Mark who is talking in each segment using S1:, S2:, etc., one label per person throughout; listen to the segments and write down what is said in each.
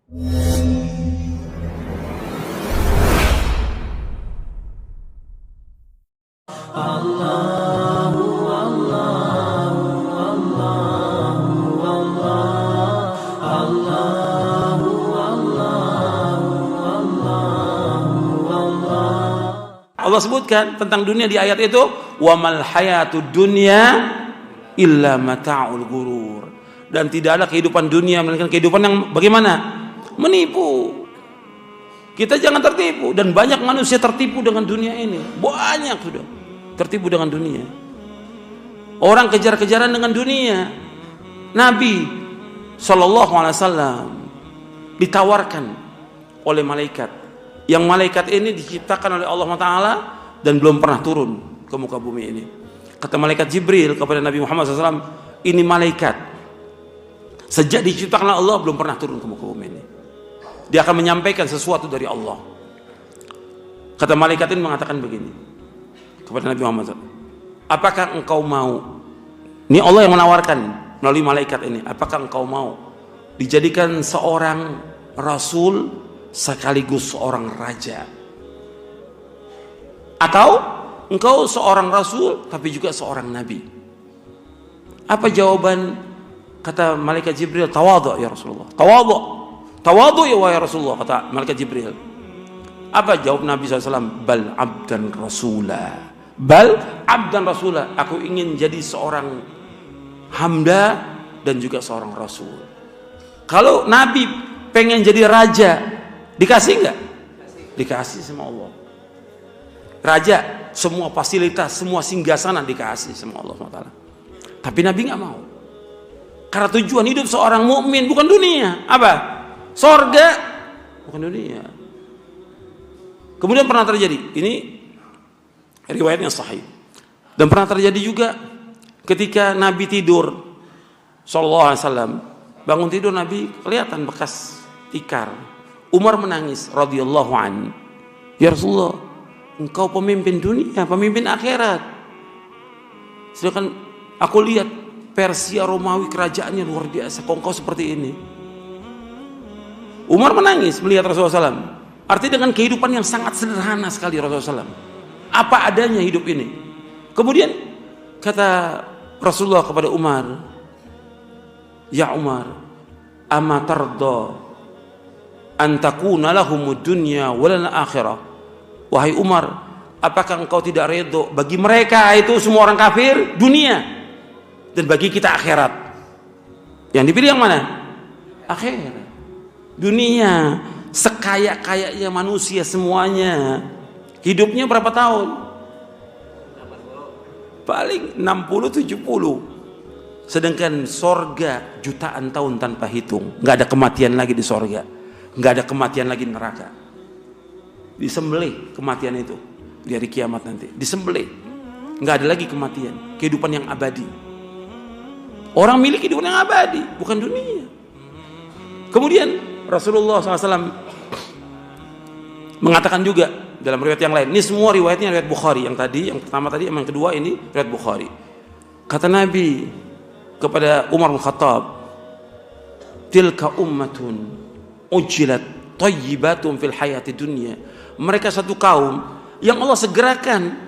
S1: Allah sebutkan tentang dunia di ayat itu, wa mal hayatud dunya illa mata'ul ghurur. Dan tidak ada kehidupan dunia melainkan kehidupan yang bagaimana? Menipu. Kita jangan tertipu, dan banyak manusia tertipu dengan dunia ini. Banyak sudah tertipu dengan dunia. Orang kejar-kejaran dengan dunia. Nabi sallallahu alaihi wasallam ditawarkan oleh malaikat, yang malaikat ini diciptakan oleh Allah Ta'ala dan belum pernah turun ke muka bumi ini. Kata malaikat Jibril kepada Nabi Muhammad SAW, ini malaikat sejak diciptakan oleh Allah belum pernah turun ke muka bumi ini. Dia akan menyampaikan sesuatu dari Allah. Kata malaikat ini mengatakan begini kepada Nabi Muhammad SAW, apakah engkau mau, ini Allah yang menawarkan melalui malaikat ini, apakah engkau mau dijadikan seorang rasul sekaligus seorang raja, atau engkau seorang rasul tapi juga seorang nabi? Apa jawaban kata malaikat Jibril? Tawadhu ya Rasulullah, tawadhu ya Rasulullah, kata malaikat Jibril. Apa jawab Nabi SAW? Bal abdan rasula, bal abdan rasula, aku ingin jadi seorang hamba dan juga seorang rasul. Kalau Nabi pengen jadi raja, dikasih enggak? Dikasih sama Allah. Raja, semua fasilitas, semua singgasana dikasih sama Allah SWT. Tapi Nabi nggak mau. Karena tujuan hidup seorang mukmin bukan dunia. Apa? Sorga, bukan dunia. Kemudian pernah terjadi, ini riwayatnya sahih. Dan pernah terjadi juga ketika Nabi tidur, sallallahu alaihi wasallam, bangun tidur Nabi kelihatan bekas tikar. Umar menangis radhiyallahu an. Ya Rasulullah, engkau pemimpin dunia, pemimpin akhirat. Sedangkan aku lihat Persia Romawi kerajaannya luar biasa, kok engkau seperti ini? Umar menangis melihat Rasulullah SAW. Artinya dengan kehidupan yang sangat sederhana sekali Rasulullah SAW. Apa adanya hidup ini. Kemudian kata Rasulullah kepada Umar, ya Umar, ama tarda antakuna lahumud dunya walal akhirah. Wahai Umar, apakah engkau tidak redho bagi mereka itu semua orang kafir dunia, dan bagi kita akhirat? Yang dipilih yang mana? Akhirat. Dunia, sekaya-kayanya manusia semuanya, hidupnya berapa tahun? Paling 60-70. Sedangkan sorga jutaan tahun tanpa hitung. Nggak ada kematian lagi di sorga, nggak ada kematian lagi di neraka. Disembelih kematian itu di hari kiamat nanti, disembelih, nggak ada lagi kematian, kehidupan yang abadi. Orang milik kehidupan yang abadi, bukan dunia. Kemudian Rasulullah SAW mengatakan juga dalam riwayat yang lain, ini semua riwayatnya riwayat Bukhari, yang tadi, yang pertama tadi, yang kedua ini riwayat Bukhari. Kata Nabi kepada Umar bin Khattab, tilka ummatun ujilat thayyibatun fil hayati dunya. Mereka satu kaum yang Allah segerakan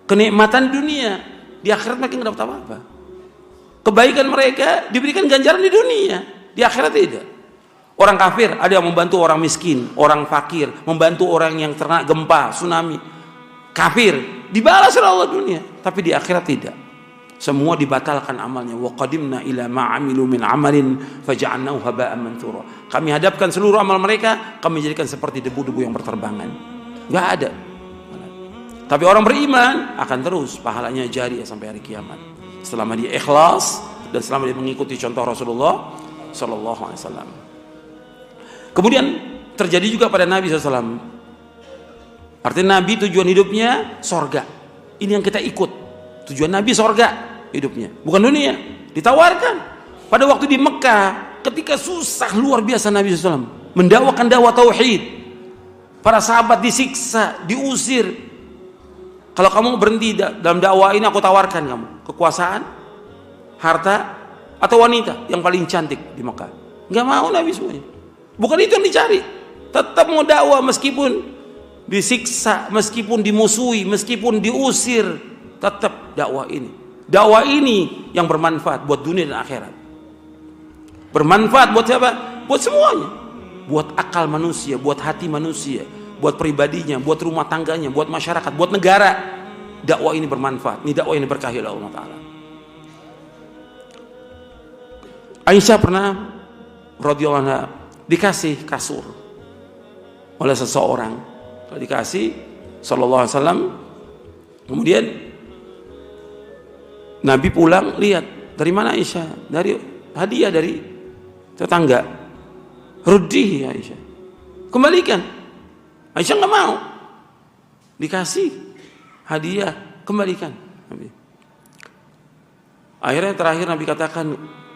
S1: kenikmatan dunia, di akhirat mereka nggak dapat apa-apa. Kebaikan mereka diberikan ganjaran di dunia, di akhirat tidak. Orang kafir ada yang membantu orang miskin, orang fakir, membantu orang yang terkena gempa, tsunami. Kafir dibalas oleh Allah dunia, tapi di akhirat tidak. Semua dibatalkan amalnya. Wa qadimna ila ma amilu min amalin faja'alnahu haba'an manthura. Kami hadapkan seluruh amal mereka, kami jadikan seperti debu-debu yang berterbangan. Enggak ada. Tapi orang beriman akan terus pahalanya jari sampai hari kiamat. Selama dia ikhlas dan selama dia mengikuti contoh Rasulullah sallallahu alaihi wasallam. Kemudian terjadi juga pada Nabi SAW. Artinya Nabi tujuan hidupnya sorga. Ini yang kita ikut. Tujuan Nabi sorga hidupnya, bukan dunia. Ditawarkan pada waktu di Mekah, ketika susah luar biasa Nabi SAW mendakwakan dakwah tauhid. Para sahabat disiksa, diusir. Kalau kamu berhenti dalam dakwah ini, aku tawarkan kamu kekuasaan, harta, atau wanita yang paling cantik di Mekah. Nggak mau Nabi semuanya. Bukan itu yang dicari. Tetap mau dakwah meskipun disiksa, meskipun dimusuhi, meskipun diusir, tetap dakwah ini. Dakwah ini yang bermanfaat buat dunia dan akhirat. Bermanfaat buat siapa? Buat semuanya. Buat akal manusia, buat hati manusia, buat pribadinya, buat rumah tangganya, buat masyarakat, buat negara. Dakwah ini bermanfaat. Ini dakwah ini berkahi oleh Allah Ta'ala. Aisyah pernah radhiyallahu anha dikasih kasur oleh seseorang. Dikasih sallallahu alaihi wasallam. Kemudian Nabi pulang, lihat, dari mana Aisyah? Dari hadiah dari tetangga. Ruddihi Aisyah. Kembalikan. Aisyah nggak mau. Dikasih hadiah, kembalikan. Nabi. Akhirnya terakhir Nabi katakan,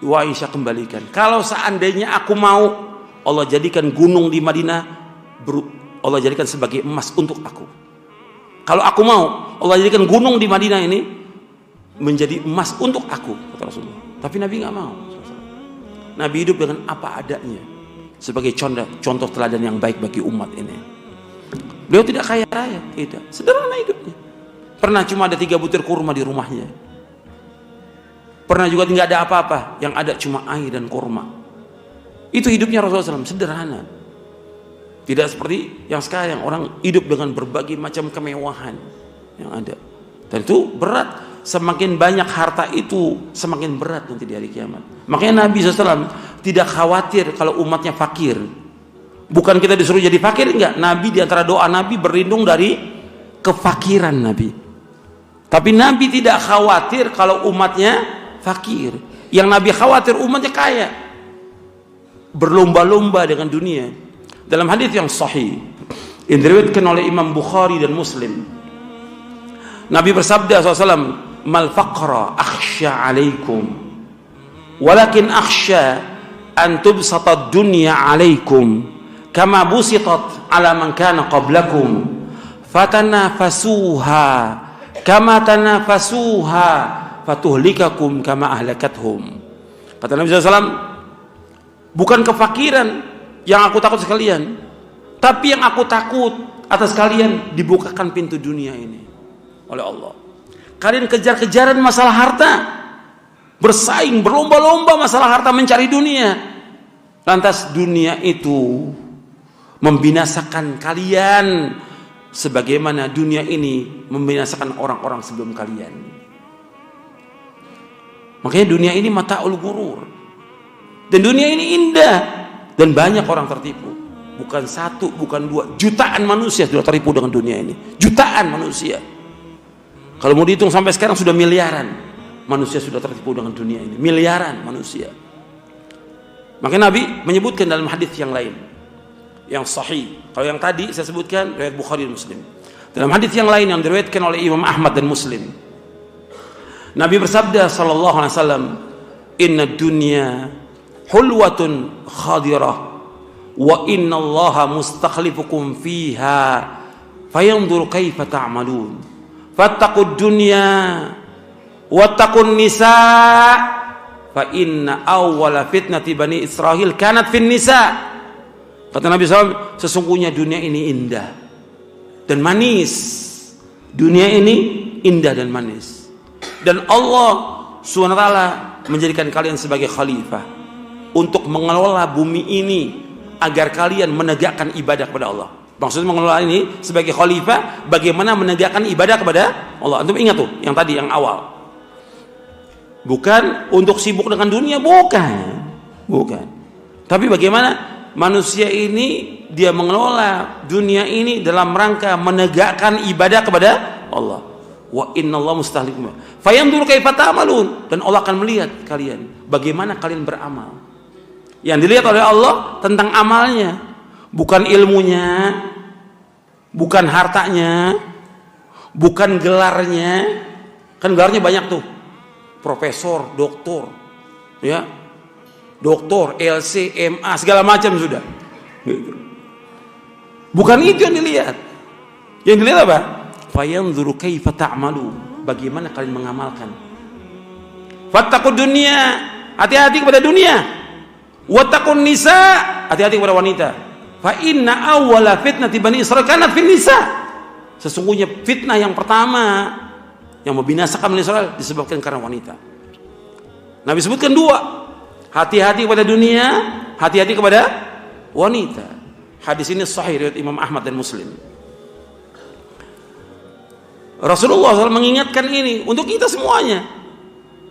S1: wa Aisyah kembalikan. Kalau seandainya aku mau, Allah jadikan gunung di Madinah, Allah jadikan sebagai emas untuk aku. Kalau aku mau, Allah jadikan gunung di Madinah ini menjadi emas untuk aku, kata Rasulullah. Tapi Nabi nggak mau. Nabi hidup dengan apa adanya sebagai contoh teladan yang baik bagi umat ini. Beliau tidak kaya raya, tidak, sederhana hidupnya. Pernah cuma ada 3 butir kurma di rumahnya. Pernah juga tidak ada apa-apa, yang ada cuma air dan kurma. Itu hidupnya Rasulullah SAW, sederhana. Tidak seperti yang sekarang, orang hidup dengan berbagai macam kemewahan yang ada. Dan itu berat. Semakin banyak harta itu, semakin berat nanti di hari kiamat. Makanya Nabi SAW tidak khawatir kalau umatnya fakir. Bukan kita disuruh jadi fakir, enggak. Nabi di antara doa Nabi berlindung dari kefakiran Nabi. Tapi Nabi tidak khawatir kalau umatnya fakir. Yang Nabi khawatir umatnya kaya, berlomba-lomba dengan dunia. Dalam hadis yang sahih yang diriwayatkan oleh Imam Bukhari dan Muslim, Nabi bersabda SAW, mal faqra akhsha alaikum walakin akhsha an tubsata dunya alaikum kama busitat ala man kana qablakum fatanafasuha kama tanafasuha fatuhlikakum kama ahlakathum. Kata Nabi SAW, bukan kefakiran yang aku takut sekalian, tapi yang aku takut atas kalian dibukakan pintu dunia ini oleh Allah. Kalian kejar-kejaran masalah harta, bersaing, berlomba-lomba masalah harta, mencari dunia. Lantas dunia itu membinasakan kalian sebagaimana dunia ini membinasakan orang-orang sebelum kalian. Makanya dunia ini mata'ul ghurur. Dan dunia ini indah, dan banyak orang tertipu. Bukan 1, bukan 2, jutaan manusia sudah tertipu dengan dunia ini. Jutaan manusia. Kalau mau dihitung sampai sekarang sudah miliaran manusia sudah tertipu dengan dunia ini. Miliaran manusia. Maka Nabi menyebutkan dalam hadis yang lain yang sahih. Kalau yang tadi saya sebutkan riwayat Bukhari dan Muslim. Dalam hadis yang lain yang diriwayatkan oleh Imam Ahmad dan Muslim, Nabi bersabda sallallahu alaihi wasallam, "Inna dunya hulwatun khadirah wa inna Allaha mustakhlifukum fiha fayanzur kaifa ta'malun." Fattaqud dunya wattaqun nisa fa inna awwala fitnati bani Israil kanat fin nisa. Kata Nabi SAW, sesungguhnya dunia ini indah dan manis. Dunia ini indah dan manis. Dan Allah SWT menjadikan kalian sebagai khalifah untuk mengelola bumi ini agar kalian menegakkan ibadah kepada Allah. Maksudnya mengelola ini sebagai khalifah, bagaimana menegakkan ibadah kepada Allah. Antum ingat tuh yang tadi, yang awal. Bukan untuk sibuk dengan dunia, bukan. Tapi bagaimana manusia ini dia mengelola dunia ini dalam rangka menegakkan ibadah kepada Allah. Wa innallaha mustahlikum. Fayanzur kaifa ta'malun, dan Allah akan melihat kalian bagaimana kalian beramal. Yang dilihat oleh Allah tentang amalnya, bukan ilmunya, bukan hartanya, bukan gelarnya. Kan gelarnya banyak tuh, profesor, doktor, ya, doktor, LC, MA, segala macam sudah. Bukan itu yang dilihat. Yang dilihat apa? Fayanzuru kaifa ta'malu, bagaimana kalian mengamalkan. Fattaqud dunya, hati-hati kepada dunia. Wattaqun nisa, hati-hati kepada wanita. Fa inna awwala fitnati bani Israil kanat fin nisa. Sesungguhnya fitnah yang pertama yang membinasakan Bani Israil disebabkan karena wanita. Nabi sebutkan dua. Hati-hati kepada dunia, hati-hati kepada wanita. Hadis ini sahih riwayat Imam Ahmad dan Muslim. Rasulullah SAW mengingatkan ini untuk kita semuanya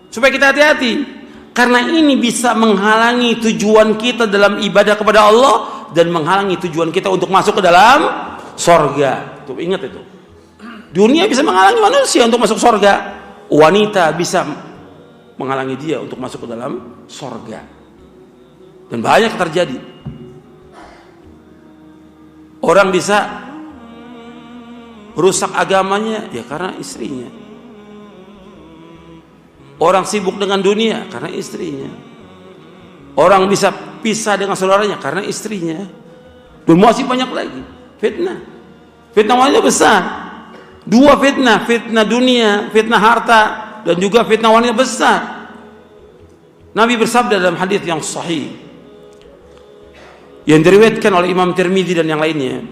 S1: supaya kita hati-hati, karena ini bisa menghalangi tujuan kita dalam ibadah kepada Allah dan menghalangi tujuan kita untuk masuk ke dalam sorga. Tuh, ingat itu. Dunia bisa menghalangi manusia untuk masuk sorga, wanita bisa menghalangi dia untuk masuk ke dalam sorga. Dan banyak terjadi. Orang bisa rusak agamanya ya karena istrinya. Orang sibuk dengan dunia karena istrinya. Orang bisa pisah dengan saudaranya karena istrinya. Dan masih banyak lagi fitnah. Fitnah wanita besar. Dua fitnah, fitnah dunia, fitnah harta, dan juga fitnah wanita besar. Nabi bersabda dalam hadis yang sahih yang diriwayatkan oleh Imam Tirmidzi dan yang lainnya.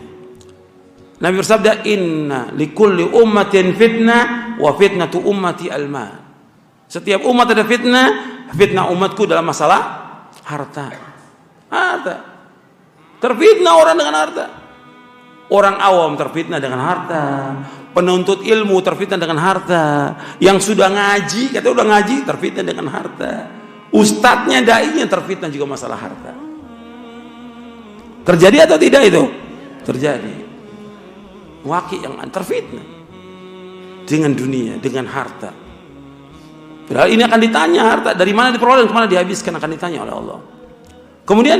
S1: Nabi bersabda, inna likulli ummatin fitnah wa fitnatu ummati al-mal. Setiap umat ada fitnah, fitnah umatku dalam masalah harta. Harta. Terfitnah orang dengan harta. Orang awam terfitnah dengan harta. Penuntut ilmu terfitnah dengan harta. Yang sudah ngaji, kata udah ngaji, terfitnah dengan harta. Ustadznya, dai-nya terfitnah juga masalah harta. Terjadi atau tidak itu? Terjadi. Waki yang terfitnah dengan dunia, dengan harta. Padahal ini akan ditanya harta dari mana diperoleh dan kemana dihabiskan, akan ditanya oleh Allah. Kemudian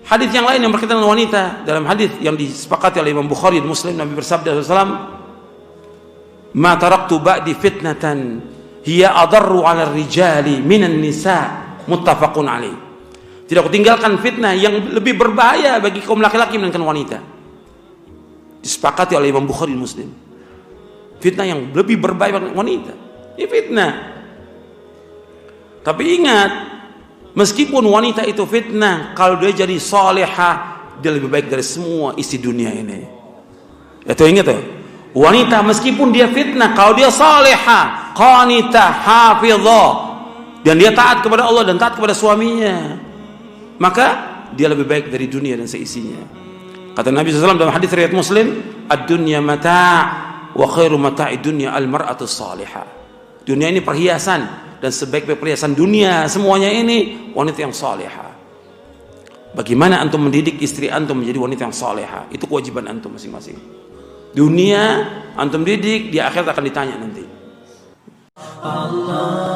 S1: hadis yang lain yang berkaitan dengan wanita, dalam hadis yang disepakati oleh Imam Bukhari dan Muslim, Nabi bersabda SAW, "Ma taraktu ba'di fitnatan hiya adarru 'ala rijali minan nisa", muttafaqun alaih. Tidak aku tinggalkan fitnah yang lebih berbahaya bagi kaum laki-laki melainkan wanita. Disepakati oleh Imam Bukhari dan Muslim. Fitnah yang lebih berbahaya bagi wanita. Ini fitnah. Tapi ingat, meskipun wanita itu fitnah, kalau dia jadi salihah, dia lebih baik dari semua isi dunia ini. Itu ingat ya. Wanita meskipun dia fitnah, kalau dia salihah, qanitah, hafizah, dan dia taat kepada Allah dan taat kepada suaminya, maka dia lebih baik dari dunia dan seisinya. Kata Nabi SAW dalam hadis riwayat Muslim, ad-dunya mata' wa khairu mata'id dunya al-mar'atu salihah. Dunia ini perhiasan, dan sebaik-baik perhiasan dunia semuanya ini wanita yang salihah. Bagaimana antum mendidik istri antum menjadi wanita yang salihah? Itu kewajiban antum masing-masing. Dunia antum didik, di akhirat akan ditanya nanti. Allah